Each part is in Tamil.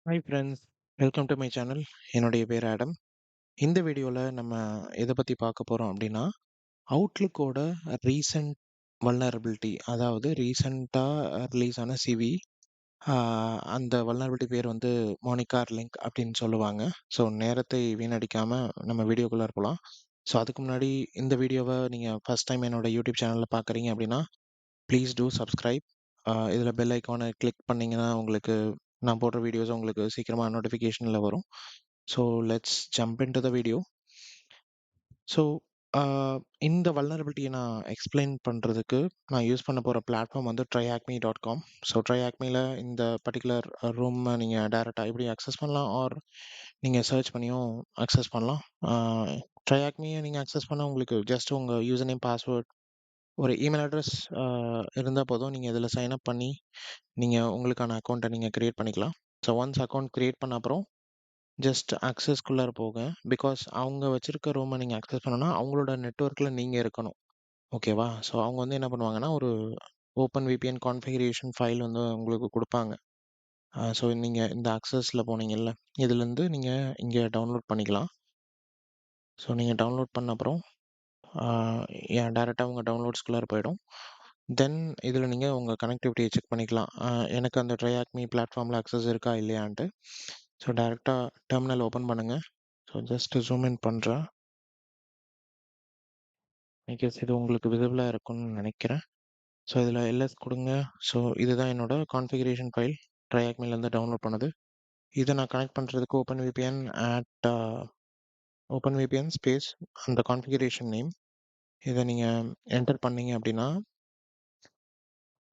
Hi friends, welcome to my channel. என்னுடைய பேர் ஆடம். இந்த வீடியோவில் நம்ம எதை பற்றி பார்க்க போகிறோம் அப்படின்னா, அவுட்லுக்கோட ரீசன்ட் வல்னரபிலிட்டி, அதாவது ரீசண்டாக ரிலீஸ் ஆன சிவி. அந்த வல்னரபிலிட்டி பேர் வந்து மோனிகார் லிங்க் அப்படின்னு சொல்லுவாங்க. ஸோ நேரத்தை வீணடிக்காமல் நம்ம வீடியோக்குள்ளே போகலாம். ஸோ அதுக்கு முன்னாடி இந்த வீடியோவை நீங்கள் ஃபஸ்ட் டைம் என்னோட யூடியூப் சேனலில் பார்க்குறீங்க அப்படின்னா ப்ளீஸ் டூ சப்ஸ்கிரைப். இதில் பெல் ஐக்கானை கிளிக் பண்ணிங்கன்னா உங்களுக்கு நான் போடுற வீடியோஸ் உங்களுக்கு சீக்கிரமாக நோட்டிஃபிகேஷனில் வரும். So let's jump in to the video. So இந்த வல்னரபிலிட்டியை நான் எக்ஸ்பிளைன் பண்ணுறதுக்கு நான் யூஸ் பண்ண போகிற பிளாட்ஃபார்ம் வந்து ட்ரையாக்மி.com. ஸோ ட்ரையாக்மியில் இந்த பர்டிகுலர் ரூமை நீங்கள் டேரெக்டாக எப்படி அக்சஸ் பண்ணலாம், ஆர் நீங்கள் சர்ச் பண்ணியும் அக்சஸ் பண்ணலாம். ட்ரையாக்மியை நீங்கள் அக்சஸ் பண்ணால் உங்களுக்கு ஜஸ்ட் உங்கள் யூசர் நேம், பாஸ்வேர்ட், ஒரு இமெயில் அட்ரஸ் இருந்தால் போதும். நீங்கள் இதில் சைன் அப் பண்ணி நீங்கள் உங்களுக்கான அக்கௌண்ட்டை நீங்கள் க்ரியேட் பண்ணிக்கலாம். ஸோ ஒன்ஸ் அக்கௌண்ட் க்ரியேட் பண்ண அப்புறம் ஜஸ்ட் அக்சஸ்க்குள்ளார போங்க. பிகாஸ் அவங்க வச்சுருக்க ரூமை நீங்கள் அக்சஸ் பண்ணணும்னா அவங்களோட நெட்வொர்க்கில் நீங்கள் இருக்கணும். ஓகேவா? ஸோ அவங்க வந்து என்ன பண்ணுவாங்கன்னா, ஒரு ஓப்பன் விபிஎன் கான்ஃபிகரேஷன் ஃபைல் வந்து உங்களுக்கு கொடுப்பாங்க. ஸோ நீங்கள் இந்த அக்சஸில் போனீங்கல்ல, இதுலேருந்து நீங்கள் இங்கே டவுன்லோட் பண்ணிக்கலாம். ஸோ நீங்கள் டவுன்லோட் பண்ண அப்புறம் ஏன் டேரெக்டாக உங்கள் டவுன்லோட்ஸ்குள்ளார போயிடும். தென் இதில் நீங்கள் உங்கள் கனெக்டிவிட்டியை செக் பண்ணிக்கலாம். எனக்கு அந்த ட்ரையாக்மி பிளாட்ஃபார்மில் அக்சஸ் இருக்கா இல்லையான்ட்டு. ஸோ டேரெக்டாக டெர்மினல் ஓப்பன் பண்ணுங்கள். ஸோ ஜஸ்ட் ஜூம் இன் பண்ணுறேன். ஐகெஸ் இது உங்களுக்கு விசிபிளாக இருக்கும்னு நினைக்கிறேன். ஸோ இதில் எல்எஸ் கொடுங்க. ஸோ இதுதான் என்னோட கான்ஃபிகரேஷன் ஃபைல், ட்ரையாக்மிலேருந்து டவுன்லோட் பண்ணது. இதை நான் கனெக்ட் பண்ணுறதுக்கு open VPN open VPN space அந்த கான்ஃபிகரேஷன் நேம் இதை நீங்கள் என்டர் பண்ணீங்க அப்படின்னா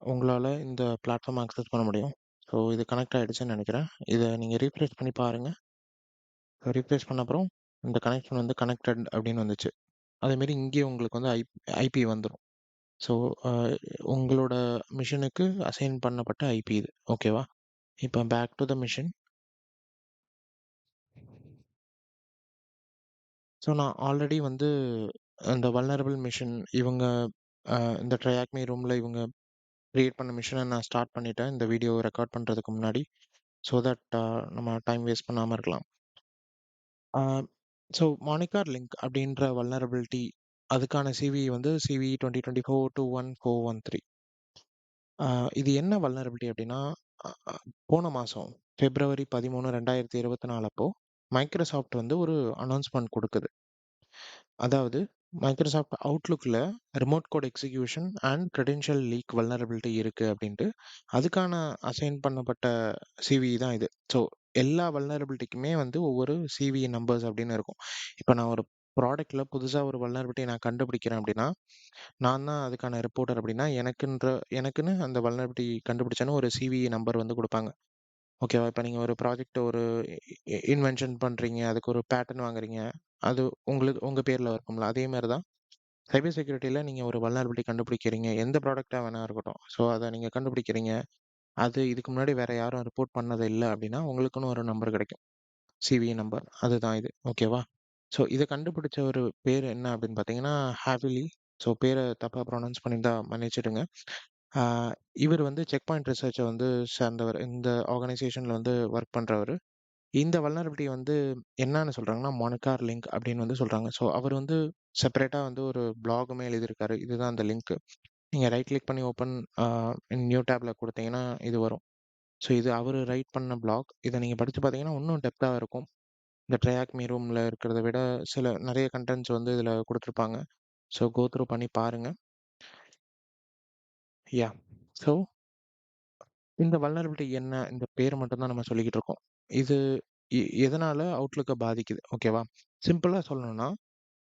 உங்களால் இந்த பிளாட்ஃபார்ம் அக்சஸ் பண்ண முடியும். ஸோ இது கனெக்ட் ஆகிடுச்சுன்னு நினைக்கிறேன். இதை நீங்கள் ரீஃப்ரெஷ் பண்ணி பாருங்கள். ரீஃப்ரெஷ் பண்ண அப்புறம் இந்த கனெக்ஷன் வந்து கனெக்டட் அப்படின்னு வந்துச்சு. அதேமாரி இங்கேயே உங்களுக்கு வந்து ஐபி வந்துடும். ஸோ உங்களோட மிஷினுக்கு அசைன் பண்ணப்பட்ட ஐபி இது. ஓகேவா? இப்போ back to the machine. So நான் ஆல்ரெடி வந்து அந்த வல்னரபிள் மிஷின் இவங்க இந்த ட்ரையாக்மி ரூமில் இவங்க கிரியேட் பண்ண மிஷினை நான் ஸ்டார்ட் பண்ணிட்டேன் இந்த வீடியோ ரெக்கார்ட் பண்ணுறதுக்கு முன்னாடி. ஸோ தட் நம்ம டைம் வேஸ்ட் பண்ணாமல் இருக்கலாம். ஸோ மானிகார் லிங்க் அப்படின்ற வல்னரபிலிட்டி அதுக்கான சிவி வந்து சிவி 2024-21413. இது என்ன வல்னரபிலிட்டி அப்படின்னா, போன மாதம் February 13, 2024 அப்போ மைக்ரோசாஃப்ட் வந்து ஒரு அனௌன்ஸ்மெண்ட் கொடுக்குது. அதாவது மைக்ரோசாஃப்ட் அவுட்லுக்கில் remote code execution and credential leak vulnerability இருக்குது அப்படின்ட்டு அதுக்கான அசைன் பண்ணப்பட்ட சிவி தான் இது. ஸோ எல்லா வல்னரபிலிட்டிக்குமே வந்து ஒவ்வொரு சிவி நம்பர்ஸ் அப்படின்னு இருக்கும். இப்போ நான் ஒரு ப்ராடக்ட்டில் புதுசாக ஒரு வல்னரபிலிட்டி நான் கண்டுபிடிக்கிறேன் அப்படின்னா, நான் தான் அதுக்கான ரிப்போர்ட்டர் அப்படின்னா எனக்குன்னு அந்த வல்னரபிலிட்டி கண்டுபிடிச்சேன்னு ஒரு சிவி நம்பர் வந்து கொடுப்பாங்க. ஓகேவா? இப்போ நீங்கள் ஒரு ப்ராஜெக்ட் ஒரு இன்வென்ஷன் பண்ணுறீங்க, அதுக்கு ஒரு பேட்டர்ன் வாங்குறீங்க, அது உங்களுக்கு உங்கள் பேரில் இருக்கும்ல. அதே மாதிரி தான் சைபர் செக்யூரிட்டியில் நீங்கள் ஒரு வல்னரபிலிட்டி கண்டுபிடிக்கிறீங்க, எந்த ப்ராடக்டாக வேணா இருக்கட்டும். ஸோ அதை நீங்கள் கண்டுபிடிக்கிறீங்க, அது இதுக்கு முன்னாடி வேற யாரும் ரிப்போர்ட் பண்ணது இல்லை அப்படின்னா உங்களுக்குன்னு ஒரு நம்பர் கிடைக்கும். சிவி நம்பர் அதுதான் இது. ஓகேவா? ஸோ இதை கண்டுபிடிச்ச ஒரு பேர் என்ன அப்படின்னு பார்த்தீங்கன்னா ஹேவிலி. ஸோ பேரை தப்பாக ப்ரொனவுன்ஸ் பண்ணியிருந்தா மன்னிச்சிடுங்க. இவர் வந்து செக் பாயிண்ட் ரிசர்ச்சை வந்து சேர்ந்தவர். இந்த ஆர்கனைசேஷனில் வந்து ஒர்க் பண்ணுறவர். இந்த வல்னரபிலிட்டி வந்து என்னன்னு சொல்கிறாங்கன்னா மோனிகார் லிங்க் அப்படின்னு வந்து சொல்கிறாங்க. ஸோ அவர் வந்து செப்பரேட்டாக வந்து ஒரு பிளாகுமே எழுதியிருக்காரு. இதுதான் அந்த லிங்க். நீங்கள் ரைட் கிளிக் பண்ணி ஓப்பன் நியூ டேப்பில் கொடுத்தீங்கன்னா இது வரும். ஸோ இது அவர் ரைட் பண்ண பிளாக். இதை நீங்கள் படித்து பார்த்தீங்கன்னா இன்னும் டெப்த்தாக இருக்கும். இந்த ட்ரையாக்மி ரூமில் இருக்கிறத விட நிறைய கண்டென்ட்ஸ் வந்து இதில் கொடுத்துருப்பாங்க. ஸோ கோ த்ரூ பண்ணி பாருங்கள். யா. ஸோ இந்த வல்னரபிலிட்டி என்ன? இந்த பேர் மட்டும் தான் நம்ம சொல்லிக்கிட்டு இருக்கோம். இது எதனால அவுட்லுக்க பாதிக்குது? ஓகேவா? சிம்பிளா சொல்லணும்னா,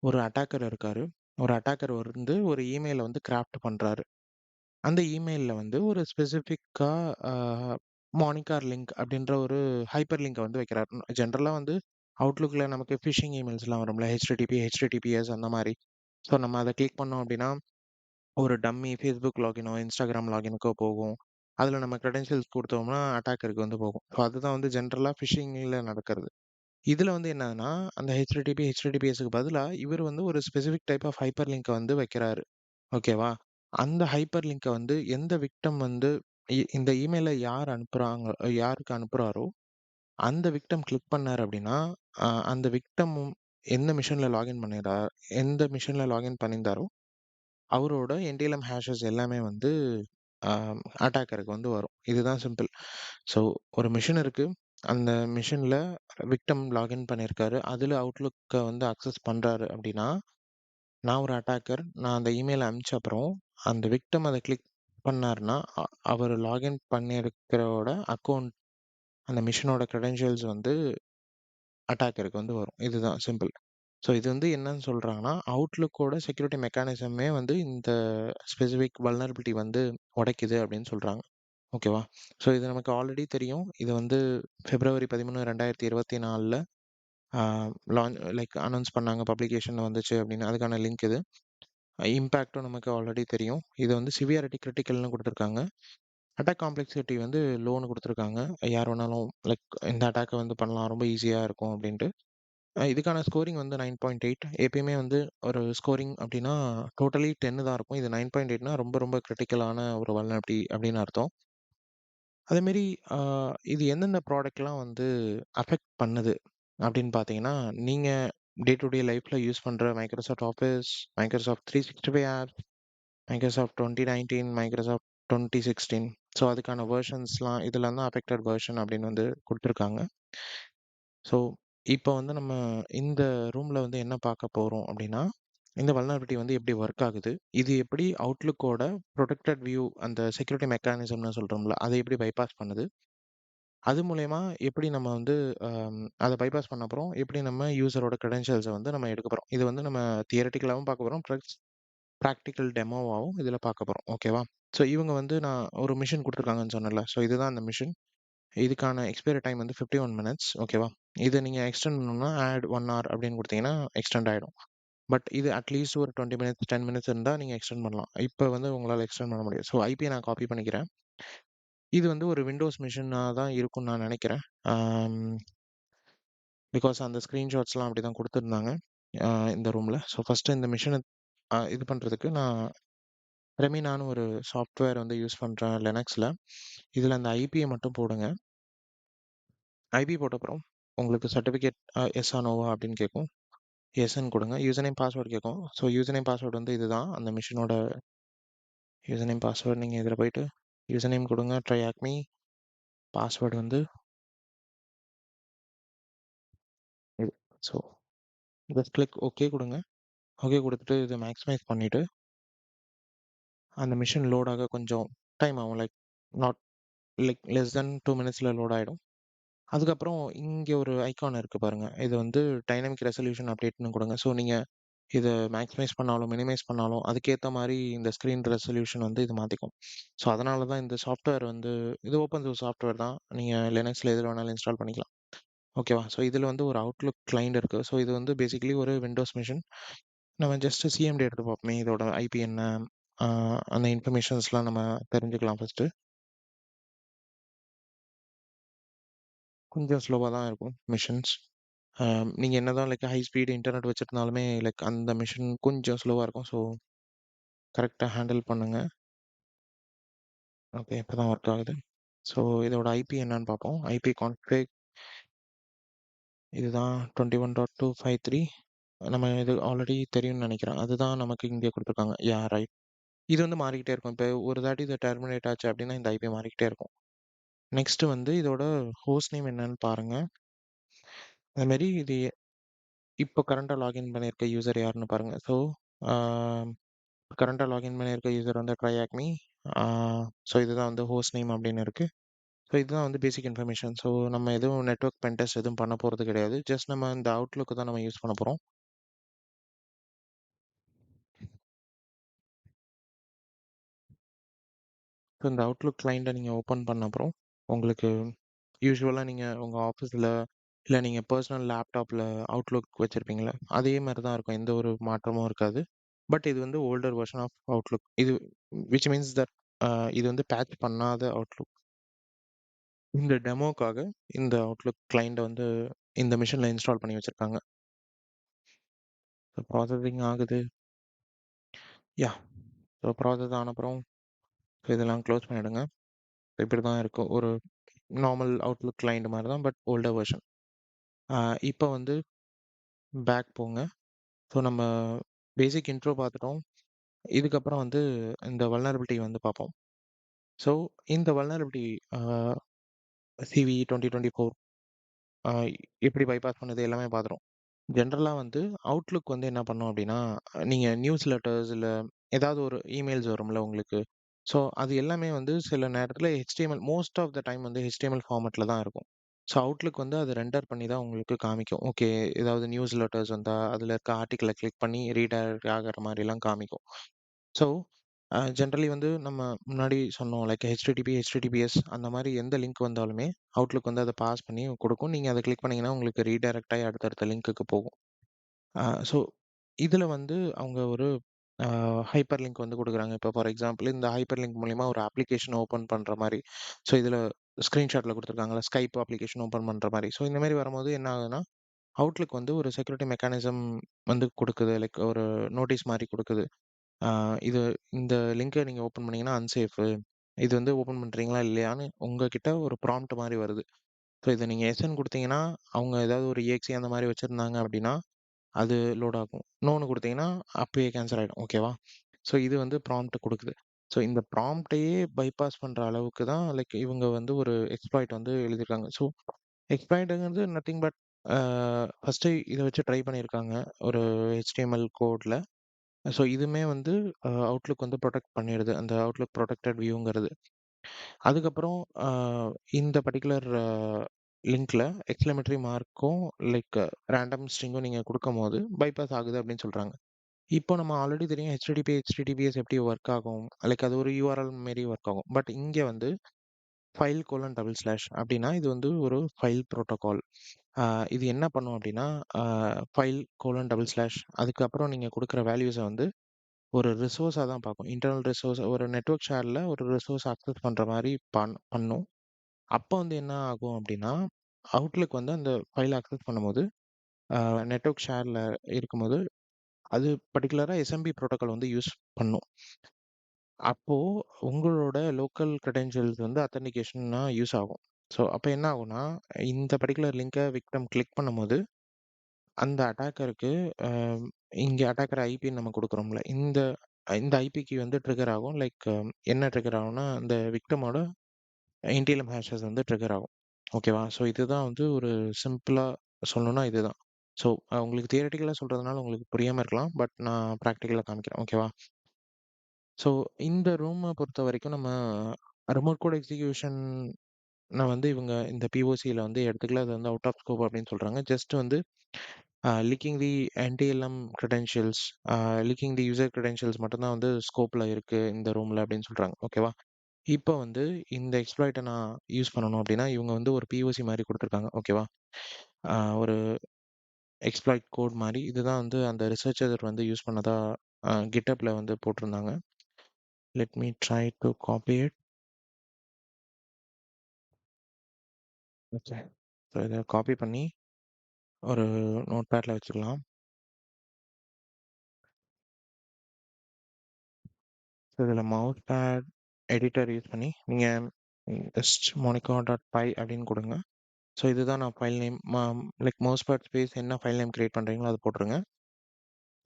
ஒரு அட்டாக்கர் இருக்காரு. ஒரு அட்டாக்கர் வந்து ஒரு இமெயில வந்து கிராஃப்ட் பண்றாரு. அந்த இமெயில்ல வந்து ஒரு ஸ்பெசிஃபிக்கா அ மானிகார் லிங்க் அப்படின்ற ஒரு ஹைப்பர் லிங்க்க வந்து வைக்கிறார். ஜெனரலா வந்து அவுட்லுக்ல நமக்கு ஃபிஷிங் இமெயில்ஸ்லாம் வரும்ல. HTTP, HTTPS அந்த மாரி. ஸோ நம்ம அத கிளிக் பண்ணோம் அப்படின்னா ஒரு டம்மி Facebook லாகினோ, Instagram லாகினுக்கோ போகும். அதில நம்ம கிரெடென்ஷியல்ஸ் குடுத்தோம்னா, அட்டாக்கருக்கு வந்து போகும். ஸோ அதுதான் வந்து ஜென்ரலா ஃபிஷிங்ல நடக்கிறது. இதில வந்து என்னதுன்னா, அந்த HTTPSக்கு பதிலா இவரு வந்து ஒரு ஸ்பெசிஃபிக் டைப் ஆஃப் ஹைப்பர் லிங்க்க வந்து வைக்கிறாரு. ஓகேவா? அந்த ஹைப்பர் லிங்க்க வந்து எந்த விக்டிம் வந்து இந்த இமெயில யார் அனுப்புறாங்க யாருக்கு அனுப்புறாரோ, அந்த விக்டிம் கிளிக் பண்ணாரு அப்படின்னா, அந்த விக்டிம் எந்த மிஷின்ல லாகின் எந்த மிஷின்ல லாகின் பண்ணியிருந்தாரோ, அவரோட என்டிஎல்எம் ஹேஷஸ் எல்லாமே வந்து அ அட்டாக்கருக்கு வந்து வரும். இதுதான் சிம்பிள். ஸோ ஒரு மிஷின் இருக்கு. அந்த மிஷின்ல விக்டிம் லாகின் பண்ணியிருக்காரு. அதுல அவுட்லுக்க வந்து அக்சஸ் பண்றாரு அப்படின்னா, நான் ஒரு அட்டாக்கர். நான் அந்த இமெயில் அனுப்பிச்ச அப்புறம், அந்த விக்டிம் அத கிளிக் பண்ணாருன்னா, அவரு லாகின் பண்ணியிருக்கிறவரோட அக்கவுண்ட் அந்த மிஷினோட கிரெடென்ஷியல்ஸ் வந்து அட்டாக்கருக்கு வந்து வரும். இதுதான் சிம்பிள். ஸோ இது வந்து என்னன்னு சொல்றாங்கன்னா, அவுட்லுக்கோட செக்யூரிட்டி மெக்கானிசமே வந்து இந்த ஸ்பெசிஃபிக் வல்னரபிலிட்டி வந்து உடைக்குது அப்படின்னு சொல்றாங்க. ஓகேவா? ஸோ இது நமக்கு ஆல்ரெடி தெரியும். இது வந்து பிப்ரவரி 13, 2024ல ஆ அனௌன்ஸ் பண்ணாங்க. பப்ளிகேஷன்ல வந்துச்சு அப்படின்னு. அதுக்கான லிங்க் இது. இம்பேக்ட்டும் நமக்கு ஆல்ரெடி தெரியும். இது வந்து சிவியாரிட்டி கிரிட்டிக்கல்னு குடுத்துருக்காங்க. அட்டாக் காம்ப்ளெக்ஸிட்டி வந்து லோன்னு குடுத்துருக்காங்க. யார் வேணாலும் இந்த அட்டாக்க வந்து பண்ணலாம். ரொம்ப ஈஸியா இருக்கும் அப்டின்ட்டு. இதுக்கான ஸ்கோரிங் வந்து 9.8. எப்பயுமே வந்து ஒரு ஸ்கோரிங் அப்டின்னா, டோட்டலி 10 தான் இருக்கும். இது 9.8னா ரொம்ப ரொம்ப கிரிட்டிக்கலான ஒரு வல்னரபிலிட்டி அப்டின்னு அர்த்தம். அதேமாரி ஆ இது எந்தெந்த ப்ராடக்ட்லாம் வந்து அஃபெக்ட் பண்ணுது அப்டின்னு பார்த்தீங்கன்னா, நீங்க டே டு டே லைஃப்ல யூஸ் பண்ற Microsoft Office, Microsoft 365 apps, Microsoft 2019, Microsoft 2016. So அதுக்கான வெர்ஷன்ஸ்லாம் இதெல்லாம் தான் அஃபெக்டட் வெர்ஷன் அப்படின்னு வந்து குடுத்துருக்காங்க. ஸோ இப்போ வந்து நம்ம இந்த ரூம்ல வந்து என்ன பார்க்க போறோம் அப்படின்னா, இந்த வல்னரபிலிட்டி வந்து எப்படி ஒர்க் ஆகுது? இது எப்படி அவுட்லுக்கோட புரொடெக்டட் வியூ அந்த செக்யூரிட்டி மெக்கானிசம்னு சொல்றோம்ல, அதை எப்படி பைபாஸ் பண்ணுது? அது மூலியமா எப்படி நம்ம வந்து அத பைபாஸ் பண்ண போறோம்? எப்படி நம்ம யூசரோட கிரெடென்ஷியல்ஸ வந்து நம்ம எடுக்க போறோம்? இது வந்து நம்ம தியரட்டிக்கலாவும் பார்க்க போறோம். பிராக்டிகல் டெமோவாவும் இதில பார்க்க போறோம். ஓகேவா? ஸோ இவங்க வந்து நான் ஒரு மிஷின் குடுத்துருக்காங்கன்னு சொன்னேன்ல. ஸோ இதுதான் அந்த மிஷின். இதுக்கான எக்ஸ்பைரி டைம் வந்து 51 மினிட்ஸ். ஓகேவா? இத நீங்க எக்ஸ்டெண்ட் பண்ணணும்னா, ஆட் 1 ஹவர் அப்படின்னு குடுத்தீங்கன்னா, எக்ஸ்டெண்ட் ஆயிடும். பட் இது அட்லீஸ்ட் ஒரு 20 மினிட்ஸ், 10 மினிட்ஸ் இருந்தா நீங்க எக்ஸ்டெண்ட் பண்ணலாம். இப்ப வந்து உங்களால எக்ஸ்டெண்ட் பண்ண முடியாது. ஸோ ஐபிய நான் காப்பி பண்ணிக்கிறேன். இது வந்து ஒரு விண்டோஸ் மிஷினா தான் இருக்கும்னு நான் நெனைக்கிறேன். ஆம் பிகாஸ் அந்த ஸ்கிரீன்ஷாட்ஸ்லாம் அப்படிதான் குடுத்துருந்தாங்க. இந்த ரூம்ல. ஸோ ஃபர்ஸ்ட்டு இந்த மிஷின இது பண்றதுக்கு நான் ரெமினான்னு ஒரு சாஃப்ட்வேர் வந்து யூஸ் பண்றேன் லினக்ஸ்ல. இதுல அந்த ஐபிய மட்டும் போடுங்க. ஐபி போட்ட அப்புறம் உங்களுக்கு சர்டிஃபிகேட் எஸ்ஸா நோவா அப்படின்னு கேட்கும். எஸ்ன்னு குடுங்க. யூசர் நேம், பாஸ்வேர்ட் கேட்கும். ஸோ யூசர் நேம், பாஸ்வேர்ட் வந்து இதுதான். அந்த மிஷினோட யூசர் நேம், பாஸ்வேர்ட் நீங்க இதுல போயிட்டு யூசர் நேம் குடுங்க. Try Acme. பாஸ்வேர்ட் வந்து இது. ஸோ ஜஸ்ட் கிளிக் ஓகே குடுங்க. ஓகே குடுத்துட்டு இத மேக்ஸிமைஸ் பண்ணிட்டு, அந்த மிஷின் லோட் ஆக கொஞ்சம் டைம் ஆகும். நாட் லெஸ் தென் 2 மினிட்ஸ்ல லோட் ஆயிடும். அதுக்கப்புறம் இங்க ஒரு ஐகான் இருக்கு பாருங்க. இது வந்து டைனமிக் ரெசல்யூஷன் அப்டேட்ன்னு குடுங்க. ஸோ நீங்க இத மேக்ஸிமைஸ் பண்ணாலும், மினிமைஸ் பண்ணாலும் அதுக்கேத்த மாரி இந்த ஸ்க்ரீன் ரெசல்யூஷன் வந்து இது மாத்திக்கும். ஸோ அதனால தான் இந்த சாஃப்ட்வேர் வந்து இது ஓப்பன் சோர்ஸ் சாஃப்ட்வேர் தான். நீங்க லினக்ஸ்ல எதுல வேணாலும் இன்ஸ்டால் பண்ணிக்கலாம். ஓகேவா? ஸோ இதுல வந்து ஒரு அவுட்லுக் கிளையண்ட் இருக்கு. ஸோ இது வந்து பேசிக்கலி ஒரு விண்டோஸ் மிஷின். நம்ம ஜஸ்ட் சிஎம்டி எடுத்து பார்ப்போமே. இதோட ஐபி என்ன? ஆ அந்த இன்ஃபர்மேஷன்ஸ்லாம் நம்ம தெரிஞ்சுக்கலாம் ஃபர்ஸ்ட்டு. கொஞ்சம் ஸ்லோவா தான் இருக்கும் மிஷின்ஸ். நீங்க என்னதான் ஹை ஸ்பீட் இன்டர்நெட் வச்சிருந்தாலுமே அந்த மிஷின் கொஞ்சம் ஸ்லோவா இருக்கும். ஸோ கரெக்ட்டா ஹேண்டில் பண்ணுங்க. ஓகே. இப்பதான் ஒர்க் ஆகுது. ஸோ இதோட ஐபி என்னன்னு பார்ப்போம். ஐபி கான்ஃபிக் இதுதான் 21.253. நம்ம இது ஆல்ரெடி தெரியும்னு நெனைக்கிறேன். அதுதான் நமக்கு இங்க குடுத்துருக்காங்க. ரைட். இது வந்து மாறிக்கிட்டே இருக்கும். இப்ப ஒரு தாட்டி இது டெர்மினேட் ஆச்சு அப்டின்னா, இந்த ஐபி மாறிக்கிட்டே இருக்கும். நெக்ஸ்ட் வந்து இதோட ஹோஸ்ட் நேம் என்னன்னு பாருங்க. அதேமாரி இது இப்போ கரண்ட்டா லாகின் பண்ணியிருக்க யூசர் யாருன்னு பாருங்க. ஸோ ஆ கரண்ட்டா லாகின் பண்ணியிருக்க யூசர் வந்து ட்ரையாக்மி. ஆ ஸோ இதுதான் வந்து ஹோஸ்ட் நேம் அப்படின்னு இருக்கு. ஸோ இதுதான் வந்து பேசிக் இன்ஃபர்மேஷன். ஸோ நம்ம எதுவும் நெட்வொர்க் பென் டெஸ்ட் எதுவும் பண்ண போறது கிடையாது. ஜஸ்ட் நம்ம இந்த அவுட்லுக் தான் நம்ம யூஸ் பண்ண போறோம். ஸோ இந்த அவுட்லுக் கிளையண்ட்ட நீங்க ஓப்பன் பண்ண அப்புறம், உங்களுக்கு யூசுவலா நீங்க உங்க ஆஃபீஸ்ல, இல்ல நீங்க பர்சனல் லேப்டாப்ல அவுட்லுக் வச்சிருப்பீங்கல்ல, அதே மாரி தான் இருக்கும். எந்த ஒரு மாற்றமும் இருக்காது. பட் இது வந்து ஓல்டர் வெர்ஷன் ஆஃப் அவுட்லுக். இது விச் மீன்ஸ் தட் இது வந்து பேட்ச் பண்ணாத அவுட்லுக். இந்த டெமோக்காக இந்த அவுட்லுக் கிளையண்ட்ட வந்து இந்த மிஷின்ல இன்ஸ்டால் பண்ணி வச்சிருக்காங்க. ஸோ ப்ராசஸிங் ஆகுது. யாஹ்! ஸோ ப்ராசஸ் ஆன அப்புறம் இதெல்லாம் க்ளோஸ் பண்ணிடுங்க. இப்படி தான் இருக்கும். ஒரு நார்மல் அவுட்லுக் கிளையண்ட் மாதிரி தான், பட் ஓல்டர் வெர்ஷன். இப்போ வந்து பேக் போங்க. ஸோ நம்ம பேசிக் இன்ட்ரோ பார்த்துட்டோம். இதுக்கப்புறம் வந்து இந்த வல்னரபிலிட்டி வந்து பார்ப்போம். ஸோ இந்த வல்னரபிலிட்டி சிவி 2024 எப்படி பைபாஸ் பண்ணுது எல்லாமே பார்த்துட்டோம். ஜென்ரலாக வந்து அவுட்லுக் வந்து என்ன பண்ணும் அப்படின்னா, நீங்கள் நியூஸ் லெட்டர்ஸ் இல்லை ஏதாவது ஒரு இமெயில்ஸ் வரும்ல உங்களுக்கு. ஸோ அது எல்லாமே வந்து சில நேரத்தில் HTML most of the time வந்து HTML ஃபார்மேட்டில் தான் இருக்கும். ஸோ அவுட்லுக் வந்து அது ரெண்டர் பண்ணி தான் உங்களுக்கு காமிக்கும். ஓகே, ஏதாவது நியூஸ் லெட்டர்ஸ் வந்தால் அதில் இருக்க ஆர்டிக்கிளை கிளிக் பண்ணி ரீடைரக்ட் ஆகிற மாதிரிலாம் காமிக்கும். ஸோ ஜென்ரலி வந்து நம்ம முன்னாடி சொன்னோம் லைக் HTTPS அந்த மாதிரி எந்த லிங்க் வந்தாலுமே அவுட்லுக் வந்து அதை பாஸ் பண்ணி கொடுக்கும். நீங்கள் அதை கிளிக் பண்ணீங்கன்னா உங்களுக்கு ரீடைரக்ட் ஆகி அடுத்தடுத்த லிங்க்குக்கு போகும். ஸோ இதில் வந்து அவங்க ஒரு ஹைப்பர் லிங்க் வந்து கொடுக்குறாங்க. இப்போ ஃபார் எக்ஸாம்பிள் இந்த ஹைப்பர் லிங்க் மூலிமா ஒரு அப்ளிகேஷன் ஓப்பன் பண்ணுற மாதிரி. ஸோ இதில் ஸ்க்ரீன்ஷாட்டில் கொடுத்துருக்காங்களா ஸ்கைப் அப்ளிகேஷன் ஓப்பன் பண்ணுற மாதிரி. ஸோ இந்த மாதிரி வரும்போது என்ன ஆகுதுன்னா அவுட்லுக் வந்து ஒரு செக்யூரிட்டி மெக்கானிசம் வந்து கொடுக்குது. லைக் ஒரு நோட்டீஸ் மாதிரி கொடுக்குது. இது இந்த லிங்கை நீங்கள் ஓப்பன் பண்ணீங்கன்னா அன்சேஃபு. இது வந்து ஓப்பன் பண்ணுறீங்களா இல்லையான்னு உங்ககிட்ட ஒரு ப்ராம்ப்ட் மாதிரி வருது. ஸோ இதை நீங்கள் எஸ்என் கொடுத்தீங்கன்னா அவங்க ஏதாவது ஒரு EXE அந்த மாதிரி வச்சுருந்தாங்க அப்படின்னா அது லோட் ஆகும். நோன்னு குடுத்தீங்கன்னா, அப்பயே கேன்சல் ஆயிடும். ஓகேவா? ஸோ இது வந்து ப்ராம்ப்ட் குடுக்குது. ஸோ இந்த ப்ராம்ப்ட்டையே பைபாஸ் பண்ற அளவுக்கு தான் லைக் இவங்க வந்து ஒரு எக்ஸ்ப்ளாய்ட் வந்து எழுதியிருக்காங்க. ஸோ எக்ஸ்ப்ளாய்ட்ங்கிறது நத்திங் பட் அ ஃபர்ஸ்ட்டு இத வச்சு ட்ரை பண்ணியிருக்காங்க. ஒரு HTML கோட்ல. ஸோ இதுவுமே வந்து அவுட்லுக் வந்து புரொடெக்ட் பண்ணிடுது. அந்த அவுட்லுக் புரொடெக்டட் வியூங்கிறது. அதுக்கப்புறம் இந்த பர்ட்டிகுலர் லிங்க்ல எக்ஸ்க்ளமேட்டரி மார்க்கும் லைக் ரேண்டம் ஸ்ட்ரிங்கும் நீங்க குடுக்கும்போது பைபாஸ் ஆகுது அப்படின்னு சொல்றாங்க. இப்போ நம்ம ஆல்ரெடி தெரியும் HTTPS எப்படி ஒர்க் ஆகும். லைக் அது ஒரு URL மாரி ஒர்க் ஆகும். பட் இங்க வந்து ஃபைல் கோலன் டபுள் ஸ்லாஷ் அப்படின்னா இது வந்து ஒரு ஃபைல் புரோட்டோகால். இது என்ன பண்ணும் அப்படின்னா ஃபைல் கோலன் டபுள் ஸ்லாஷ் அதுக்கப்புறம் நீங்க குடுக்குற வேல்யூஸை வந்து ஒரு ரிசோர்ஸா தான் பார்க்கும். இன்டர்னல் ரிசோர்ஸ் ஒரு நெட்வொர்க் ஷேர்ல ஒரு ரிசோர்ஸ் அக்சஸ் பண்ற மாரி பண்ணும். அப்போ வந்து என்ன ஆகும் அப்படின்னா, அவுட்லுக் வந்து அந்த ஃபைல அக்சஸ் பண்ணும்போது, நெட்வொர்க் ஷேர்ல இருக்கும்போது, அது பர்ட்டிகுலரா எஸ்எம்பி புரோட்டோகால் வந்து யூஸ் பண்ணும். அப்போ உங்களோட லோக்கல் கிரெடென்ஷியல்ஸ் வந்து அத்தென்டிகேஷன்னா யூஸ் ஆகும். ஸோ அப்போ என்ன ஆகும்னா, இந்த பர்ட்டிகுலர் லிங்க விக்டிம் கிளிக் பண்ணும்போது, அந்த அட்டாக்கருக்கு அ இங்க அட்டாக்கர் ஐபின்னு நம்ம குடுக்குறோம்ல, இந்த இந்த ஐபிக்கு வந்து ட்ரிகர் ஆகும். லைக் என்ன ட்ரிகர் ஆகும்னா, அந்த விக்டிமோட இன்டிஎல்எம் ஹேஷஸ் வந்து ட்ரிகர் ஆகும். ஓகேவா? ஸோ இதுதான் வந்து ஒரு சிம்பிளா சொல்லணும்னா இதுதான். ஸோ உங்களுக்கு தியரட்டிக்கலா சொல்றதுனால உங்களுக்கு புரியாம இருக்கலாம். பட் நான் பிராக்டிகலா காமிக்கிறேன். ஓகேவா? ஸோ இந்த ரூம பொறுத்தவரைக்கும் நம்ம ரிமோட் கோட் எக்ஸிகியூஷன் வந்து இவங்க இந்த பிஓசில வந்து எடுத்துக்கல. அது வந்து அவுட் ஆஃப் ஸ்கோப் அப்படின்னு சொல்றாங்க. ஜஸ்ட் வந்து leaking the NTLM credentials leaking the user credentials மட்டும் தான் வந்து ஸ்கோப்ல இருக்கு இந்த ரூம்ல அப்படின்னு சொல்றாங்க. ஓகேவா? இப்போ வந்து இந்த எக்ஸ்ப்ளாய்ட்ட நான் யூஸ் பண்ணணும் அப்படின்னா, இவங்க வந்து ஒரு பிஓசி மாரி குடுத்துருக்காங்க. ஓகேவா? ஒரு எக்ஸ்ப்ளாய்ட் கோட் மாரி. இதுதான் வந்து அந்த ரிசர்ச்சர் வந்து யூஸ் பண்ணதா GitHubல வந்து போட்டிருந்தாங்க. Let me try to copy it. Okay. So இத காப்பி பண்ணி ஒரு நோட்பேட்ல வச்சுக்கலாம். ஸோ இதில மவுஸ் பேட் எடிட்டர் யூஸ் பண்ணி நீங்க ஜஸ்ட் monaco.py அப்படின்னு குடுங்க. ஸோ இதுதான் நான் file name. Like mouse bad space என்ன ஃபைல் நேம் கிரியேட் பண்றீங்களோ அத போட்டுருங்க.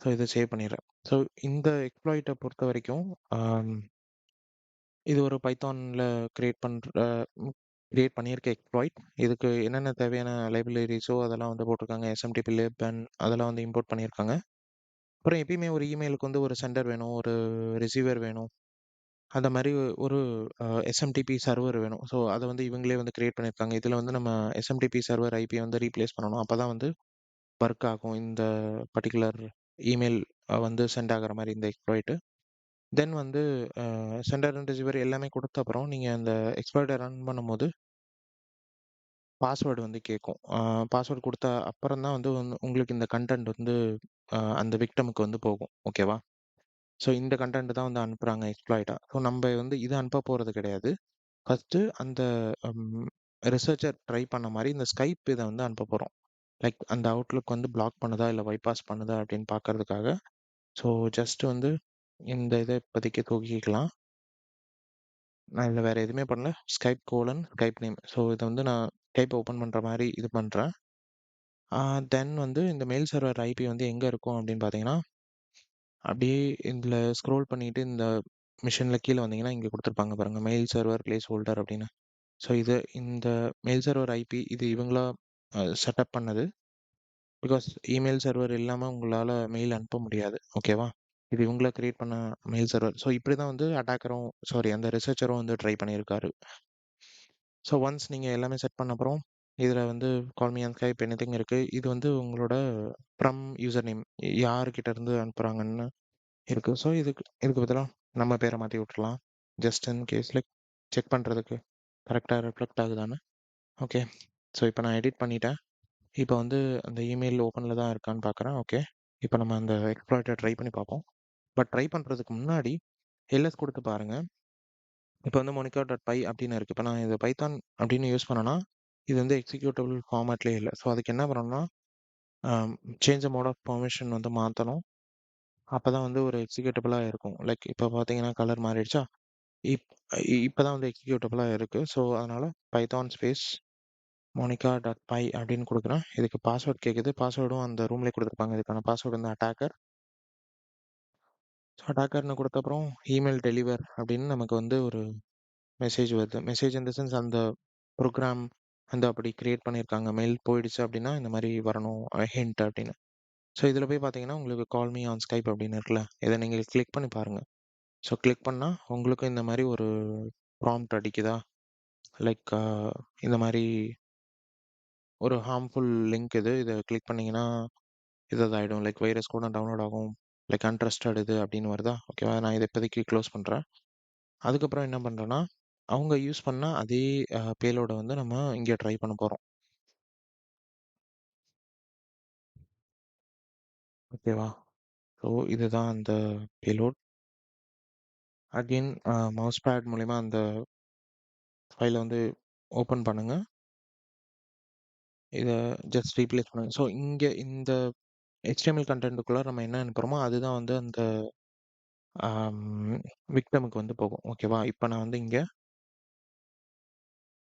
ஸோ இத சேவ் பண்ணிடுறேன். ஸோ இந்த எக்ஸ்ப்ளாய்ட்ட பொறுத்தவரைக்கும், ஆம் இது ஒரு பைத்தான்ல கிரியேட் பண்ற கிரியேட் பண்ணியிருக்க எக்ஸ்ப்ளாய்ட். இதுக்கு என்னென்ன தேவையான லைப்ரரிஸோ அதெல்லாம் வந்து போட்டிருக்காங்க. SMTP lib அதெல்லாம் வந்து இம்போர்ட் பண்ணியிருக்காங்க. அப்புறம் எப்பயுமே ஒரு இமெயிலுக்கு வந்து ஒரு சென்டர் வேணும், ஒரு ரிசீவர் வேணும். அந்த மாரி ஒரு SMTP சர்வர் வேணும். ஸோ அத வந்து இவங்களே வந்து கிரியேட் பண்ணியிருக்காங்க. இதுல வந்து நம்ம SMTP சர்வர் ஐபிய வந்து ரீப்ளேஸ் பண்ணணும். அப்பதான் வந்து ஒர்க் ஆகும். இந்த பர்ட்டிகுலர் இமெயில் வந்து சென்ட் ஆகுற மாரி இந்த எக்ஸ்ப்ளாய்ட். தென் வந்து சென்டர் அண்ட் ரிசீவர் எல்லாமே குடுத்த அப்புறம், நீங்க அந்த எக்ஸ்ப்ளாய்ட்ட ரன் பண்ணும்போது, பாஸ்வேர்ட் வந்து கேட்கும். பாஸ்வேர்ட் குடுத்த அப்புறம் தான் வந்து உங்களுக்கு இந்த கன்டென்ட் வந்து அந்த விக்டிமுக்கு வந்து போகும். ஓகேவா? ஸோ இந்த கன்டென்ட் தான் வந்து அனுப்புறாங்க எக்ஸ்ப்ளாய்ட்டா. ஸோ நம்ப வந்து இத அனுப்ப போறது கிடையாது. ஃபர்ஸ்ட்டு அந்த ம் ரிசர்ச்சர் ட்ரை பண்ண மாரி இந்த ஸ்கைப் இத வந்து அனுப்ப போறோம். லைக் அந்த அவுட்லுக் வந்து பிளாக் பண்ணுதா, இல்ல பைபாஸ் பண்ணுதா அப்படின்னு பார்க்கறதுக்காக. ஸோ ஜஸ்ட் வந்து இந்த இத இப்போதைக்கு தூக்கிக்கலாம். நான் இதில வேற எதுவுமே பண்ணல. Skype colon Skype name. So இத வந்து நான் ஸ்கைப் ஓப்பன் பண்ற மாரி இது பண்றேன். தென் வந்து இந்த மெயில் சர்வர் ஐபி வந்து எங்க இருக்கும் அப்படின்னு பார்த்தீங்கன்னா, அப்படியே இதில ஸ்க்ரோல் பண்ணிட்டு இந்த மிஷின்ல கீழ வந்தீங்கன்னா, இங்க குடுத்துருப்பாங்க பாருங்க. மெயில் சர்வர் பிளேஸ் ஹோல்டர் அப்படின்னு. ஸோ இந்த மெயில் சர்வர் ஐபி இது இவங்களா செட்டப் பண்ணது. பிகாஸ் இமெயில் சர்வர் இல்லாம உங்களால மெயில் அனுப்ப முடியாது. ஓகேவா? இது இவங்களா கிரியேட் பண்ண மெயில் சர்வர். ஸோ இப்படி தான் வந்து அட்டாக்கரும் சாரி அந்த ரிசர்ச்சரும் வந்து ட்ரை பண்ணியிருக்காரு. ஸோ ஒன்ஸ் நீங்க எல்லாமே செட் பண்ண அப்புறம், இதில வந்து call me on Skype anything இருக்கு. இது வந்து உங்களோட ஃப்ரம் யூசர் நேம் யார்கிட்ட இருந்து அனுப்புறாங்கன்னு இருக்கு. ஸோ இதுக்கு இதுக்கு பதிலா நம்ம பேர மாத்தி விட்டுறலாம். Just in case like check பண்றதுக்கு கரெக்ட்டா ரிஃப்ளெக்ட் ஆகுதான்னு. ஓகே. ஸோ இப்ப நான் எடிட் பண்ணிட்டேன். இப்ப வந்து அந்த இமெயில் ஓப்பன்ல தான் இருக்கான்னு பார்க்குறேன். ஓகே. இப்ப நம்ம அந்த எக்ஸ்ப்ளாய்ட்ட ட்ரை பண்ணி பார்ப்போம். பட் ட்ரை பண்றதுக்கு முன்னாடி எல்எஸ் குடுத்து பாருங்க. இப்ப வந்து monica.py அப்படின்னு இருக்கு. இப்ப நான் இத பைத்தான் அப்படின்னு யூஸ் பண்ணேன்னா, இது வந்து எக்ஸிக்யூட்டபிள் ஃபார்மேட்லயே இல்ல. ஸோ அதுக்கு என்ன பண்ணணும்னா, change the mode of permission வந்து மாத்தணும். அப்பதான் வந்து ஒரு எக்ஸிக்யூட்டபிளா இருக்கும். லைக் இப்ப பார்த்தீங்கன்னா கலர் மாறிடுச்சா? இப் இப்பதான் வந்து எக்ஸிக்யூட்டபிளா இருக்கு. ஸோ அதனால பைதான் ஸ்பேஸ் monica.py அப்படின்னு குடுக்குறேன். இதுக்கு பாஸ்வேர்ட் கேட்குது. பாஸ்வேர்டும் அந்த ரூம்லயே குடுத்துருப்பாங்க. இதுக்கான பாஸ்வேர்ட் வந்து அட்டாக்கர். ஸோ அட்டாக்கர்ன்னு குடுத்த அப்புறம் இமெயில் டெலிவர் அப்படின்னு நமக்கு வந்து ஒரு மெசேஜ் வருது. மெசேஜ் இன் த சென்ஸ் அந்த ப்ரோகிராம் வந்து அப்படி கிரியேட் பண்ணியிருக்காங்க. மெயில் போயிடுச்சு அப்படின்னா, இந்த மாரி வரணும் ஹிண்ட் அப்படின்னு. ஸோ இதில போய் பார்த்தீங்கன்னா, உங்களுக்கு கால் மீ ஆன் ஸ்கைப் அப்படின்னு இருக்குல்ல. இத நீங்க கிளிக் பண்ணி பாருங்க. ஸோ கிளிக் பண்ணா உங்களுக்கும் இந்த மாரி ஒரு ப்ராம்ப்ட் அடிக்குதா? லைக் இந்த மாரி ஒரு ஹார்ம்ஃபுல் லிங்க் இது. இத கிளிக் பண்ணீங்கன்னா, இதாயிடும். லைக் வைரஸ் கூட டவுன்லோட் ஆகும். லைக் அன்ட்ரஸ்டட் இது அப்படின்னு வருதா? ஓகேவா? நான் இத இப்போதைக்கு க்ளோஸ் பண்றேன். அதுக்கப்புறம் என்ன பண்றேன்னா, அவங்க யூஸ் பண்ண அதே பேலோட வந்து நம்ம இங்க ட்ரை பண்ண போறோம். ஓகேவா? ஸோ இதுதான் அந்த பேலோட். அகைன் மவுஸ் பேட் மூலியமா அந்த ஃபைல வந்து ஓப்பன் பண்ணுங்க. இத ஜஸ்ட் ரீப்ளேஸ் பண்ணுங்க. ஸோ இங்க இந்த HTML கன்டென்ட்க்குள்ள நம்ம என்ன அனுப்புறோமோ, அதுதான் வந்து அந்த விக்டிமுக்கு வந்து போகும். ஓகேவா? இப்ப நான் வந்து இங்க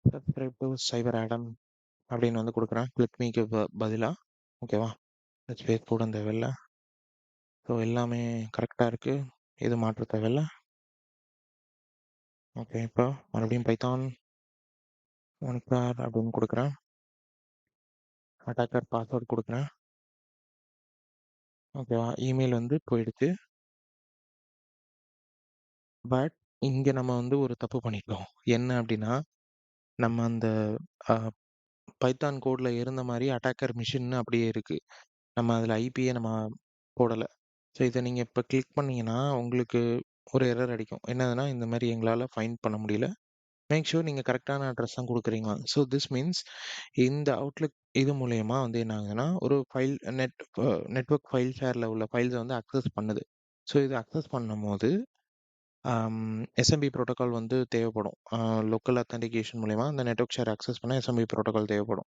சப்ஸ்கிரைப் டூ சைபர் ஆடம் அப்படின்னு வந்து குடுக்குறேன். கிளிக் மீக்கு பதிலா. ஓகேவா? ஸ்பேஸ் போட தேவையில்ல. ஸோ எல்லாமே கரெக்ட்டா இருக்கு. எதுவும் மாற்ற தேவையில்ல. ஓகே. இப்போ மறுபடியும் பைத்தான் மோனிகார் அப்படின்னு குடுக்குறேன். அட்டாக்கர் பாஸ்வேர்ட் குடுக்குறேன். ஓகேவா? இமெயில் வந்து போயிடுச்சு. பட் இங்க நம்ம வந்து ஒரு தப்பு பண்ணிட்டோம். என்ன அப்படின்னா, நம்ம அந்த அ பைத்தான் கோட்ல இருந்த மாரி அட்டாக்கர் மெஷின் அப்படியே இருக்கு. நம்ம அதில ஐபியே நம்ம போடல. ஸோ இத நீங்க இப்ப கிளிக் பண்ணீங்கன்னா, உங்களுக்கு ஒரு எரர் அடிக்கும். என்னதுன்னா, இந்த மாரி எங்களால ஃபைண்ட் பண்ண முடியல. மேக் ஷூர் நீங்க கரெக்ட்டான அட்ரஸ் தான் குடுக்குறீங்களா. ஸோ திஸ் மீன்ஸ் இந்த அவுட்லுக் இது மூலியமா வந்து என்ன ஆகுதுன்னா, ஒரு ஃபைல் நெட்வொர்க் ஃபைல் ஷேர்ல உள்ள ஃபைல்ஸ வந்து அக்சஸ் பண்ணுது. ஸோ இது அக்சஸ் பண்ணும்போது, எஸ்எம்பி புரோட்டோகால் வந்து தேவைப்படும். லோக்கல் ஆத்தென்டிகேஷன் மூலியமா அந்த நெட்வொர்க் ஷேர் அக்சஸ் பண்ண எஸ்எம்பி புரோட்டோகால் தேவைப்படும்.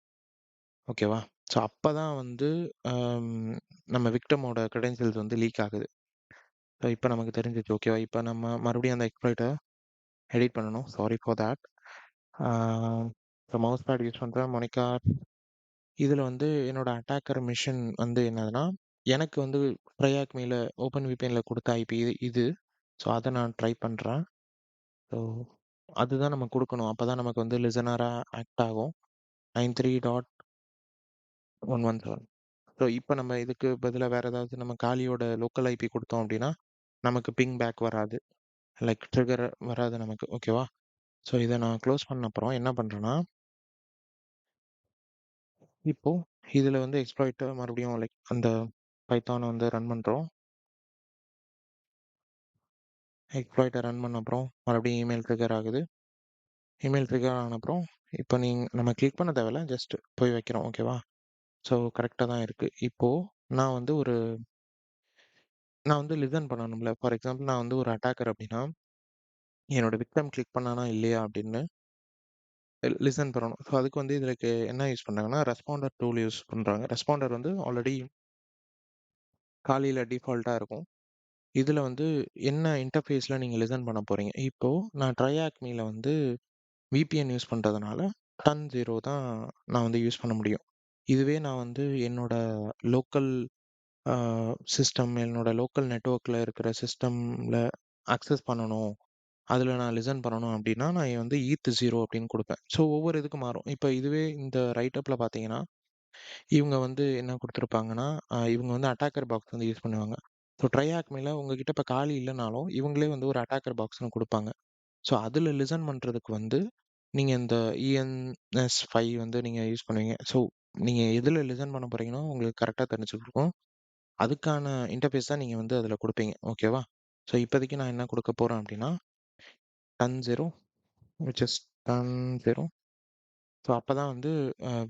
ஓகேவா? ஸோ அப்பதான் வந்து அம் நம்ம விக்டிமோட கிரெடென்ஷியல்ஸ் வந்து லீக் ஆகுது. ஸோ இப்ப நமக்கு தெரிஞ்சிச்சு. ஓகேவா? இப்ப நம்ம மறுபடியும் அந்த எக்ஸ்ப்ளாய்ட்ட எடிட் பண்ணணும். Sorry for that. ஆ இப்போ மவுஸ் பேட் யூஸ் பண்றேன். மோனிகா இதுல வந்து என்னோட அட்டாக்கர் மிஷன் வந்து என்னதுன்னா, எனக்கு வந்து ட்ரையாக் மெயில ஓப்பன் VPNல குடுத்த ஐபி இது. ஸோ அத நான் ட்ரை பண்றேன். ஸோ அதுதான் நம்ம குடுக்கணும். அப்பதான் நமக்கு வந்து லிசனரா ஆக்ட் ஆகும். 93.117. ஸோ இப்ப நம்ம இதுக்கு பதிலா வேற ஏதாவது நம்ம காலியோட லோக்கல் ஐபி குடுத்தோம் அப்டின்னா, நமக்கு பிங் பேக் வராது. லைக் ட்ரிகர் வராது நமக்கு. ஓகேவா? ஸோ இத நான் க்ளோஸ் பண்ண அப்புறம் என்ன பண்றேன்னா, இப்போ இதுல வந்து எக்ஸ்ப்ளாய்ட்ட மறுபடியும் லைக் அந்த பைத்தான வந்து ரன் பண்றோம். எக்ஸ்ப்ளாய்ட்ட ரன் பண்ண அப்புறம் மறுபடியும் இமெயில் ட்ரிகர் ஆகுது. இமெயில் ட்ரிகர் ஆன அப்புறம் இப்போ நம்ம கிளிக் பண்ண தேவையில்ல. ஜஸ்ட் போய் வைக்கிறோம். ஓகேவா? ஸோ கரெக்ட்டா தான் இருக்கு. இப்போ நான் வந்து ஒரு நான் வந்து லிசன் பண்ணணும்ல. ஃபார் எக்ஸாம்பிள் நான் வந்து ஒரு அட்டாக்கர் அப்டின்னா, என்னோட விக்டிம் கிளிக் பண்ணானா இல்லையா அப்படின்னு லிசன் பண்ணணும். ஸோ அதுக்கு வந்து இதுக்கு என்ன யூஸ் பண்றாங்கன்னா, ரெஸ்பாண்டர் டூல் யூஸ் பண்றாங்க. ரெஸ்பாண்டர் வந்து ஆல்ரெடி காலியில டிஃபால்ட்டா இருக்கும். இதுல வந்து என்ன இன்டர்ஃபேஸ்ல நீங்க லிசன் பண்ண போறீங்க. இப்போ நான் ட்ரைஆக்மில வந்து விபிஎன் யூஸ் பண்றதுனால டன் 0 தான் நான் வந்து யூஸ் பண்ண முடியும். இதுவே நான் வந்து என்னோட லோக்கல் சிஸ்டம், என்னோட லோக்கல் நெட்வொர்க்ல இருக்கிற சிஸ்டம்ல அக்சஸ் பண்ணணும். அதுல நான் லிசன் பண்ணணும் அப்டின்னா, நான் வந்து ஈத் 0 அப்டின்னு குடுப்பேன். ஸோ ஒவ்வொரு இதுக்கும் மாறும். இப்ப இதுவே இந்த ரைட் அப்ல பார்த்தீங்கன்னா, இவங்க வந்து என்ன குடுத்துருப்பாங்கன்னா, இவங்க வந்து அட்டாக்கர் பாக்ஸ் வந்து யூஸ் பண்ணுவாங்க. ஸோ ட்ரைஆக்மில உங்ககிட்ட இப்ப காலி இல்லனாலும், இவங்களே வந்து ஒரு அட்டாக்கர் பாக்ஸ்ன்னு குடுப்பாங்க. ஸோ அதுல லிசன் பண்றதுக்கு வந்து, நீங்க இந்த ENS5 வந்து நீங்க யூஸ் பண்ணுவீங்க. ஸோ நீங்க எதுல லிசன் பண்ண போறீங்கன்னு உங்களுக்கு கரெக்ட்டா தெரிஞ்சிருக்கும். அதுக்கான இன்டர்ஃபேஸ் தான் நீங்க வந்து அதுல குடுப்பீங்க. ஓகேவா? ஸோ இப்போதைக்கு நான் என்ன குடுக்க போறேன் அப்டின்னா, tun 0 which is tun 0. So அப்பதான் வந்து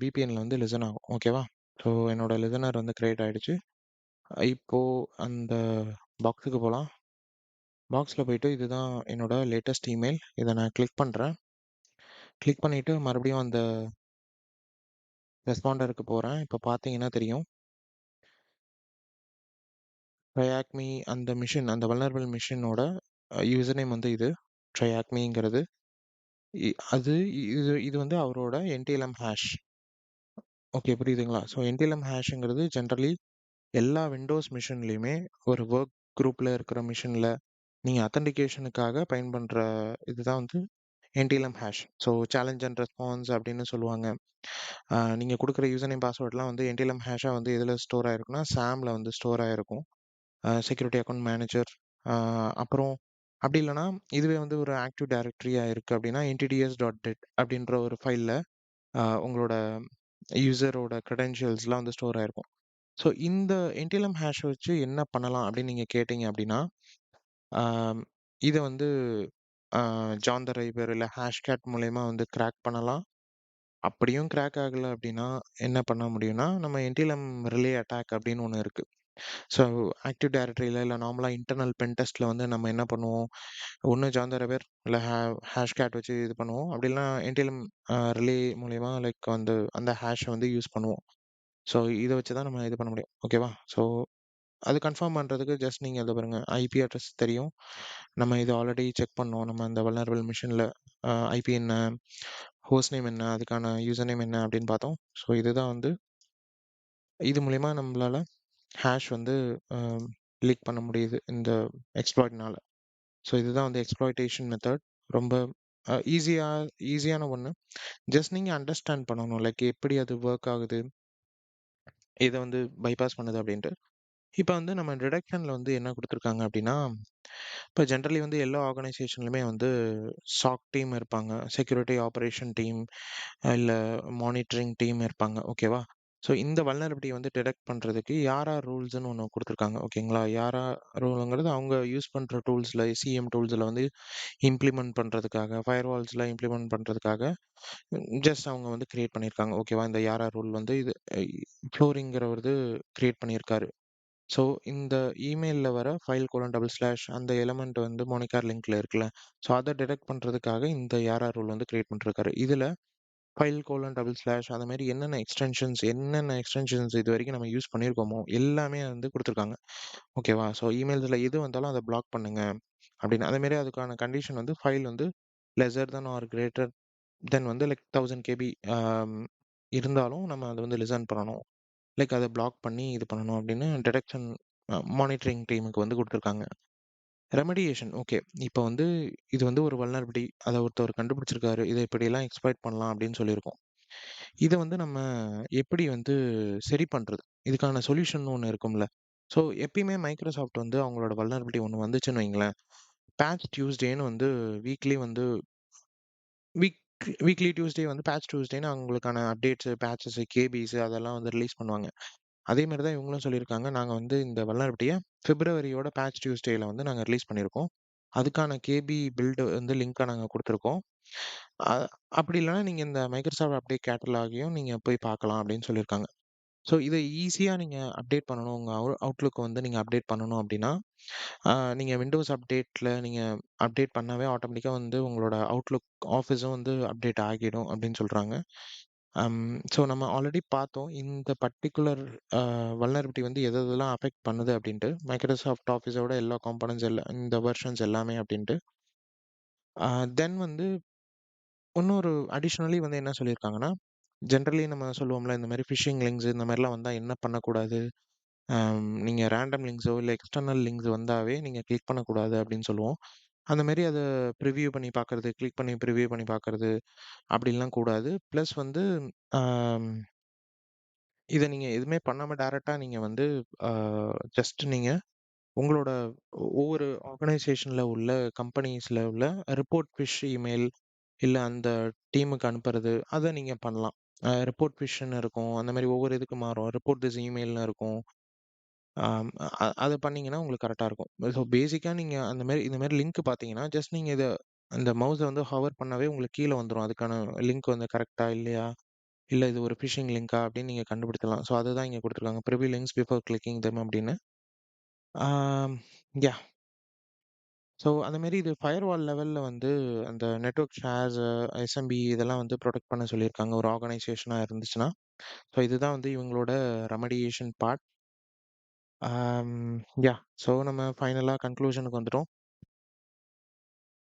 VPNல வந்து லிசன் ஆகும். ஓகேவா? ஸோ என்னோட லிசனர் வந்து கிரியேட் ஆயிடுச்சு. இப்போ அந்த பாக்ஸுக்கு போலாம். பாக்ஸ்ல போயிட்டு இதுதான் என்னோட லேட்டஸ்ட் இமெயில். இத நான் கிளிக் பண்றேன். கிளிக் பண்ணிட்டு மறுபடியும் அந்த ரெஸ்பாண்டருக்கு போறேன். இப்ப பார்த்தீங்கன்னா தெரியும். ட்ரையாக்மி அந்த மெஷின் அந்த வல்னரபிள் மெஷினோட யூசர் நேம் வந்து இது. ட்ரையாக்மிங்கிறது. அது இது இது வந்து அவரோட NTLM ஹேஷ். ஓகே புரியுதுங்களா? ஸோ NTLM ஹேஷ்ங்கிறது ஜெனரலி எல்லா விண்டோஸ் மிஷின்லயுமே ஒரு வொர்க் குரூப்ல இருக்கிற மிஷின்ல நீங்க அத்தென்டிகேஷனுக்காக பயன்பண்ற இதுதான் வந்து NTLM hash. So challenge and response அப்படின்னு சொல்லுவாங்க. நீங்க குடுக்குற யூசர் நேம், பாஸ்வேர்ட்லாம் வந்து NTLM ஹேஷா வந்து எதுல ஸ்டோர் ஆயிருக்கும்னா, SAMல வந்து ஸ்டோர் ஆயிருக்கும். Security account manager. அ அப்புறம் அப்படி இல்லன்னா, இதுவே வந்து ஒரு ஆக்டிவ் டைரக்டரியா இருக்கு அப்படின்னா, NTDS.dat அப்படின்ற ஒரு ஃபைல்ல உங்களோட யூசரோட கிரெடென்ஷியல்ஸ்லாம் வந்து ஸ்டோர் ஆயிருக்கும். ஸோ இந்த NTLM ஹேஷ் வச்சு என்ன பண்ணலாம் அப்படின்னு நீங்க கேட்டீங்க அப்படின்னா, ஆம் இத வந்து அ ஜான் த ரைவர் இல்ல ஹேஷ்கேட் மூலியமா வந்து கிராக் பண்ணலாம். அப்படியும் கிராக் ஆகல அப்படின்னா, என்ன பண்ண முடியும்னா, நம்ம NTLM ரிலே அட்டாக் அப்படின்னு ஒண்ணு இருக்கு. ஸோ ஆக்டிவ் டைரக்டரியில இல்ல நார்மலா இன்டர்னல் பென் டெஸ்ட்ல வந்து நம்ம என்ன பண்ணுவோம், ஒண்ணு ஜான் த ரைவர் இல்ல ஹேஷ்கேட் வச்சு இது பண்ணுவோம். அப்படி இல்லன்னா NTLM ரிலே மூலியமா லைக் வந்து அந்த ஹேஷ வந்து யூஸ் பண்ணுவோம். ஸோ இத வச்சு தான் நம்ம இது பண்ண முடியும். ஓகேவா? ஸோ அது கன்ஃபார்ம் பண்றதுக்கு ஜஸ்ட் நீங்க இத பாருங்க. ஐபி அட்ரஸ் தெரியும். நம்ம இத ஆல்ரெடி செக் பண்ணோம். நம்ம அந்த வல்னரபிள் மெஷின்ல ஐபி என்ன, ஹோஸ்ட் நேம் என்ன, அதுக்கான யூசர் நேம் என்ன அப்படின்னு பார்த்தோம். ஸோ இதுதான் வந்து இது மூலியமா நம்மளால ஹேஷ் வந்து அ லீக் பண்ண முடியுது இந்த எக்ஸ்ப்ளாய்ட்னால. ஸோ இதுதான் வந்து எக்ஸ்ப்ளாய்டேஷன் மெத்தட். ரொம்ப ஈஸியான ஒண்ணு. ஜஸ்ட் நீங்க அண்டர்ஸ்டாண்ட் பண்ணணும். லைக் எப்படி அது வொர்க் ஆகுது, இத வந்து பைபாஸ் பண்ணுது அப்படின்ட்டு. இப்ப வந்து நம்ம டிடெக்ஷன்ல வந்து என்ன குடுத்துருக்காங்க அப்டின்னா, இப்ப ஜெனரலி வந்து எல்லா ஆர்கனைசேஷன்லயுமே வந்து SOC டீம் இருப்பாங்க. செக்யூரிட்டி ஆப்பரேஷன் டீம், இல்ல மானிட்டரிங் டீம் இருப்பாங்க. ஓகேவா? ஸோ இந்த வல்னரபிலிட்டி வந்து டிடெக்ட் பண்றதுக்கு யாரா ரூல்ஸ்ன்னு ஒண்ணு குடுத்துருக்காங்க. ஓகேங்களா? யாரா ரூல்ங்கிறது அவங்க யூஸ் பண்ற டூல்ஸ்ல, சிஎம் டூல்ஸ்ல வந்து இம்ப்ளிமெண்ட் பண்றதுக்காக, ஃபயர்வால்ஸ்ல இம்ப்ளிமெண்ட் பண்றதுக்காக ஜஸ்ட் அவங்க வந்து கிரியேட் பண்ணியிருக்காங்க. ஓகேவா? இந்த யாரா ரூல் வந்து இது ஃப்ளோரிங்கிறவரு கிரியேட் பண்ணியிருக்காரு. ஸோ, இந்த இமெயில்ல வர ஃபைல் கோலன் டபுள் ஸ்லாஷ் அந்த எலிமெண்ட் வந்து மோனிகார் லிங்க்ல இருக்குல்ல. ஸோ, அத டிடெக்ட் பண்றதுக்காக இந்த யாரா ரூல் வந்து கிரியேட் பண்ணிருக்காரு. இதுல ஃபைல் கோலன் டபுள் ஸ்லாஷ் அந்த மாரி என்னென்ன எக்ஸ்டென்ஷன்ஸ் இதுவரைக்கும் நம்ம யூஸ் பண்ணியிருக்கோமோ, எல்லாமே வந்து குடுத்துருக்காங்க. ஓகேவா? ஸோ, இமெயில்ஸ்ல எது வந்தாலும் அத பிளாக் பண்ணுங்க அப்படின்னு. அதே மாரி அதுக்கான கண்டிஷன் வந்து ஃபைல் வந்து lesser than or greater than வந்து லைக் 1000 கேபி இருந்தாலும் நம்ம அத வந்து லிசன் பண்ணணும். லைக் அத பிளாக் பண்ணி இது பண்ணணும் அப்படின்னு டிடெக்ஷன் மானிட்டரிங் டீமுக்கு வந்து குடுத்துருக்காங்க. Remediation okay. இப்ப வந்து இது வந்து ஒரு வல்னரபிலிட்டி. அத ஒருத்தவர் கண்டுபிடிச்சிருக்காரு. இத இப்படியெல்லாம் எக்ஸ்ப்ளாய்ட் பண்ணலாம் அப்படின்னு சொல்லியிருக்கோம். இத வந்து நம்ம எப்படி வந்து சரி பண்றது? இதுக்கான சொல்யூஷன் ஒண்ணு இருக்கும்ல. ஸோ எப்பயுமே மைக்ரோசாஃப்ட் வந்து அவங்களோட வல்னரபிலிட்டி ஒண்ணு வந்துச்சுன்னு வைங்களேன், பேட்ச் டியூஸ்டேன்னு வந்து வீக்லி வந்து வீக் வீக்லி டியூஸ்டே வந்து பேட்ச் டியூஸ்டேன்னு அவங்களுக்கான அப்டேட்ஸ், பேட்சஸ், கேபிஸ் அதெல்லாம் வந்து ரிலீஸ் பண்ணுவாங்க. அதே மாரி தான் இவங்களும் சொல்லியிருக்காங்க. நாங்க வந்து இந்த வல்னரபிலிட்டிய பிப்ரவரியோட பேட்ச் டியூஸ்டேல வந்து நாங்க ரிலீஸ் பண்ணியிருக்கோம். அதுக்கான கேபி பில்ட் வந்து லிங்க்க நாங்க குடுத்துருக்கோம். அ அப்படி இல்லன்னா நீங்க இந்த மைக்ரோசாஃப்ட் அப்டேட் கேட்டலாகையும் நீங்க போய் பார்க்கலாம் அப்படின்னு சொல்லியிருக்காங்க. ஸோ இத ஈஸியா நீங்க அப்டேட் பண்ணணும். உங்க அவுட்லுக்க வந்து நீங்க அப்டேட் பண்ணணும் அப்படின்னா, நீங்க விண்டோஸ் அப்டேட்ல நீங்க அப்டேட் பண்ணாவே ஆட்டோமேட்டிக்கா வந்து உங்களோட அவுட்லுக் ஆஃபீஸும் வந்து அப்டேட் ஆகிடும் அப்படின்னு சொல்றாங்க. ஸோ நம்ம ஆல்ரெடி பார்த்தோம். இந்த பர்ட்டிகுலர் வல்னரபிலிட்டி வந்து எது எதெல்லாம் அஃபெக்ட் பண்ணுது அப்படின்ட்டு. மைக்ரோசாஃப்ட் ஆஃபீஸோட எல்லா காம்போனன்ட்ஸ் இந்த வெர்ஷன்ஸ் எல்லாமே அப்படின்ட்டு. தென் வந்து இன்னொரு அடிஷனலி வந்து என்ன சொல்லியிருக்காங்கன்னா, ஜென்ரலி நம்ம சொல்லுவோம்ல, இந்த மாரி ஃபிஷிங் லிங்க்ஸ் இந்த மாரிலாம் வந்தா என்ன பண்ணக்கூடாது? நீங்க ரேண்டம் லிங்க்ஸோ, இல்ல எக்ஸ்டர்னல் லிங்க்ஸ் வந்தாவே நீங்க கிளிக் பண்ணக்கூடாது அப்படின்னு சொல்லுவோம். அந்த மாரி அத ப்ரிவ்யூ பண்ணி பார்க்கறது, கிளிக் பண்ணி ப்ரிவ்யூ பண்ணி பார்க்கறது அப்படிலாம் கூடாது. ப்ளஸ் வந்து ஆம் இத நீங்க எதுவுமே பண்ணாம டைரக்ட்டா நீங்க வந்து ஆ ஜஸ்ட் நீங்க உங்களோட ஒவ்வொரு ஆர்கனைசேஷன்ல உள்ள கம்பெனிஸ்ல உள்ள ரிப்போர்ட் ஃபிஷ் இமெயில் இல்ல அந்த டீமுக்கு அனுப்புறது, அத நீங்க பண்ணலாம். ரிப்போர்ட் ஃபிஷ்ன்னு இருக்கும். அந்த மாரி ஒவ்வொரு இதுக்கு மாறும். ரிப்போர்ட் திஸ் இமெயில்னு இருக்கும். ஆம் அத பண்ணீங்கன்னா உங்களுக்கு கரெக்ட்டா இருக்கும். ஸோ பேசிக்கா நீங்க அந்த மாரி இந்த மாரி லிங்க் பார்த்தீங்கன்னா, ஜஸ்ட் நீங்க அந்த மவுஸ வந்து ஹவர் பண்ணாவே உங்களுக்கு கீழ வந்துரும். அதுக்கான லிங்க் வந்து கரெக்ட்டா இல்லையா? இல்ல இது ஒரு ஃபிஷிங் லிங்க்கா அப்படின்னு நீங்க கண்டுபிடிக்கலாம். ஸோ அதுதான் இங்க குடுத்துருக்காங்க. Preview links before clicking them அப்படின்னு. ஆம் யாஹ்! ஸோ அந்த மாரி இது ஃபயர்வால் லெவல்ல வந்து அந்த நெட்வொர்க் ஷேர்ஸ், எஸ்எம்பி இதெல்லாம் வந்து புரொடெக்ட் பண்ண சொல்லியிருக்காங்க. ஒரு ஆர்கனைசேஷனா இருந்துச்சுன்னா. ஸோ இதுதான் வந்து இவங்களோட ரெமடியேஷன் பார்ட். ஆம் ஸோ நம்ம ஃபைனலா கன்க்ளூஷனுக்கு வந்துட்டோம்.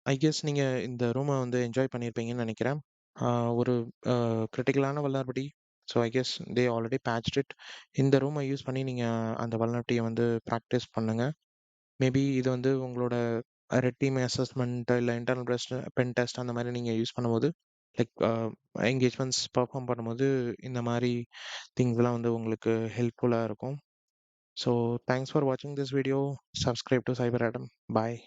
ஐ கெஸ் நீங்க இந்த ரூம வந்து என்ஜாய் பண்ணியிருப்பீங்கன்னு நெனைக்கிறேன். ஆ ஒரு கிரிட்டிக்கலான vulnerability. So I guess they already patched it. இந்த ரூம யூஸ் பண்ணி நீங்க அந்த வல்னரபிலிட்டிய வந்து பிராக்டிஸ் பண்ணுங்க. மேபி இது வந்து உங்களோட ரெட் டீம் அசஸ்மென்ட் இல்ல இன்டர்னல் பென் டெஸ்ட் அந்த மாரி நீங்க யூஸ் பண்ணும்போது, லைக் என்கேஜ்மெண்ட்ஸ் பெர்ஃபார்ம் பண்ணும்போது இந்த மாரி திங்ஸ்லாம் வந்து உங்களுக்கு ஹெல்ப்ஃபுல்லா இருக்கும். ஸோ தேங்க்ஸ் ஃபார் வாட்சிங் this video. Subscribe to cyber adam. Bye.